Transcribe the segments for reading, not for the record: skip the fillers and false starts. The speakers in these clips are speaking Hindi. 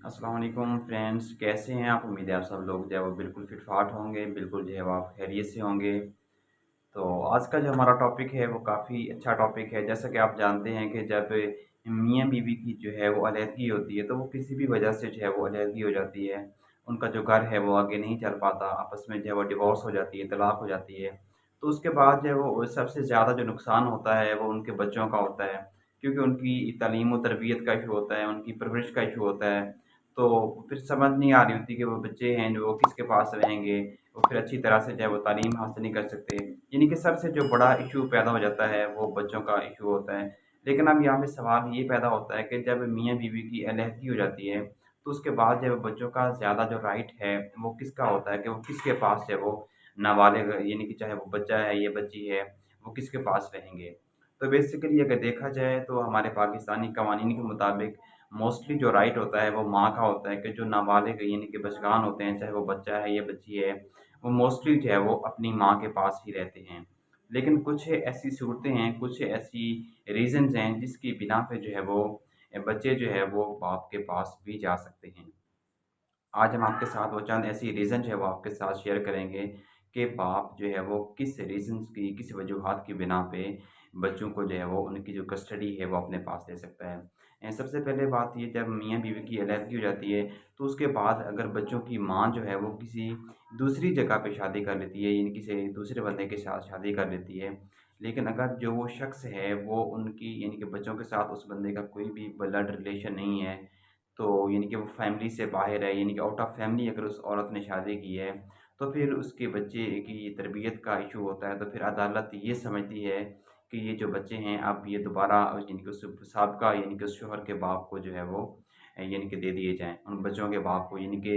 अस्सलाम वालेकुम फ्रेंड्स, कैसे हैं आप? उम्मीद है आप सब लोग जो है वो बिल्कुल फिट-फाट होंगे, बिल्कुल जो है वो आप खैरियत से होंगे। तो आज का जो हमारा टॉपिक है वो काफ़ी अच्छा टॉपिक है। जैसा कि आप जानते हैं कि जब मियाँ-बीवी की जो है वो अलहदगी होती है, तो वो किसी भी वजह से जो है वो अलहदगी हो जाती है। उनका जो घर है वो आगे नहीं चल पाता, आपस में जो है वो डिवोर्स हो जाती है, तलाक हो जाती है। तो उसके बाद जो है वो सबसे ज़्यादा जो नुकसान होता है वो उनके बच्चों का होता है, क्योंकि उनकी तालीम और तरबियत का इशू होता है, उनकी परवरिश का इशू होता है। तो फिर समझ नहीं आ रही होती कि वो बच्चे हैं जो वो किसके पास रहेंगे, वो फिर अच्छी तरह से जो है वो तालीम हासिल नहीं कर सकते। यानी कि सबसे जो बड़ा इश्यू पैदा हो जाता है वो बच्चों का इश्यू होता है। लेकिन अब यहाँ पे सवाल ये पैदा होता है कि जब मियाँ-बीवी की अलहदगी हो जाती है, तो उसके बाद जो है बच्चों का ज़्यादा जो राइट है वो किसका होता है कि वो किसके पास जो है वो नाबालिग यानी कि चाहे वो बच्चा है या बच्ची है, वो किसके पास रहेंगे। तो बेसिकली अगर देखा जाए तो हमारे पाकिस्तानी कवानीन के मुताबिक मोस्टली जो राइट होता है वो माँ का होता है कि जो नाबालिग यानी कि बचगान होते हैं, चाहे वो बच्चा है या बच्ची है, वो मोस्टली जो है वो अपनी माँ के पास ही रहते हैं। लेकिन कुछ ऐसी सूरतें हैं, कुछ ऐसी रीज़न्स हैं जिसकी बिना पे जो है वो बच्चे जो है वो बाप के पास भी जा सकते हैं। आज हम आपके साथ वो चंद ऐसी रीज़न जो है वो आपके साथ शेयर करेंगे कि बाप जो है वो किस रीज़न्स की, किस वजूहात की बिना पे बच्चों को जो है वो उनकी जो कस्टडी है वो अपने पास ले सकता है। सबसे पहले बात ये जब मियाँ-बीवी की अलहदगी हो जाती है, तो उसके बाद अगर बच्चों की माँ जो है वो किसी दूसरी जगह पे शादी कर लेती है, यानी किसी दूसरे बंदे के साथ शादी कर लेती है। लेकिन अगर जो वो शख़्स है वो उनकी यानी कि बच्चों के साथ उस बंदे का कोई भी ब्लड रिलेशन नहीं है, तो यानी कि वो फैमिली से बाहर है, यानी कि आउट ऑफ फैमिली अगर उस औरत ने शादी की है, तो फिर उसके बच्चे की तरबियत का इशू होता है। तो फिर अदालत ये समझती है कि ये जो बच्चे हैं अब ये दोबारा यानी कि उस साबका यानी कि उस शौहर के बाप को जो है वो यानी कि दे दिए जाएँ। उन बच्चों के बाप को यानी कि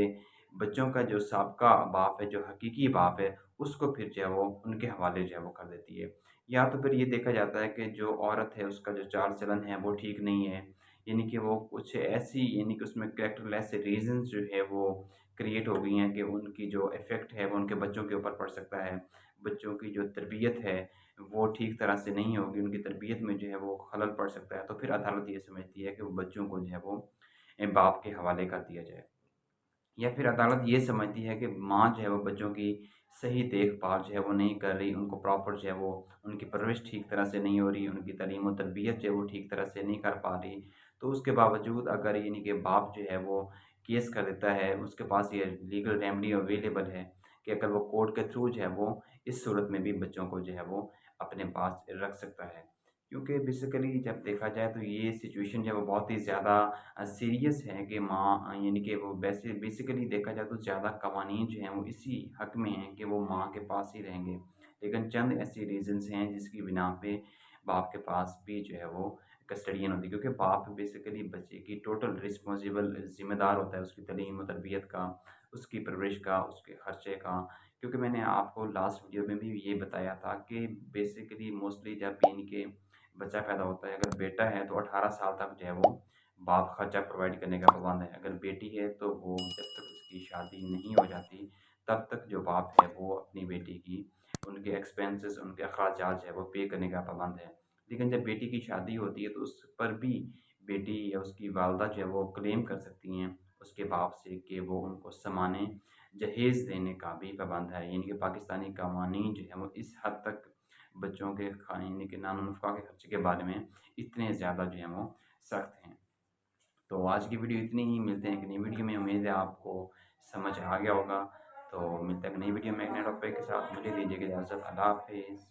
बच्चों का जो साबका बाप है, जो हकीकी बाप है, उसको फिर जो है वो उनके हवाले जो है वो कर देती है। या तो फिर ये देखा जाता है कि जो औरत है उसका जो चाल-चलन है वो ठीक नहीं है। यानी कि वो कुछ ऐसी यानी कि उसमें कैरेक्टरलेस रीज़न्स जो है वो क्रिएट हो गई हैं कि उनकी जो इफ़ेक्ट है वो उनके बच्चों के ऊपर पड़ सकता है। बच्चों की जो तरबियत है वो ठीक तरह से नहीं होगी, उनकी तरबियत में जो है वो खलल पड़ सकता है। तो फिर अदालत ये समझती है कि वो बच्चों को जो है वो बाप के हवाले कर दिया जाए। या फिर अदालत ये समझती है कि माँ जो है वो बच्चों की सही देखभाल जो है वो नहीं कर रही, उनको प्रॉपर जो है वो उनकी परवरिश ठीक तरह से नहीं हो रही, उनकी तालीम और तरबियत जो है वो ठीक तरह से नहीं कर पा रही। तो उसके बावजूद अगर यानी कि बाप जो है वो केस कर देता है, उसके पास ये लीगल रेमेडी अवेलेबल है कि अगर वो कोर्ट के थ्रू जो है वो इस सूरत में भी बच्चों को जो है वो अपने पास रख सकता है। क्योंकि बेसिकली जब देखा जाए तो ये सिचुएशन जो है वो बहुत ही ज़्यादा सीरियस है कि माँ यानी कि वो वैसे बेसिकली देखा जाए तो ज़्यादा कवानीन जो हैं वो इसी हक में हैं कि वो माँ के पास ही रहेंगे। लेकिन चंद ऐसी रीज़न्स हैं जिसकी बिना पे बाप के पास भी जो है वो कस्टडियन होती है, क्योंकि बाप बेसिकली बच्चे की टोटल रिस्पॉन्सिबल ज़िम्मेदार होता है उसकी तालीम और तरबियत का, उसकी परवरिश का, उसके खर्चे का। क्योंकि मैंने आपको लास्ट वीडियो में भी ये बताया था कि बेसिकली मोस्टली जब यानी कि बच्चा पैदा होता है, अगर बेटा है तो 18 साल तक जो है वो बाप खर्चा प्रोवाइड करने का पाबंद है। अगर बेटी है तो वो जब तक उसकी शादी नहीं हो जाती, तब तक जो बाप है वो अपनी बेटी की उनके एक्सपेंसेस, उनके अखराजात जो है वो पे करने का पाबंद है। लेकिन जब बेटी की शादी होती है तो उस पर भी बेटी या उसकी वालदा जो है वो क्लेम कर सकती हैं उसके बाप से कि वो उनको समाने जहेज़ देने का भी पाबंद है। यानी कि पाकिस्तानी कवानीन जो है वो इस हद तक बच्चों के खाने यानी कि नान-ओ-नुफ़्क़ा के खर्चे के बारे में इतने ज़्यादा जो हैं वो सख्त हैं। तो आज की वीडियो इतनी ही, मिलते हैं एक नई वीडियो में। उम्मीद है आपको समझ आ गया होगा। तो मिलते हैं एक नई वीडियो में एक नए टॉपिक के साथ। मुझे दीजिए इजाज़त। अल्लाह हाफ़िज़।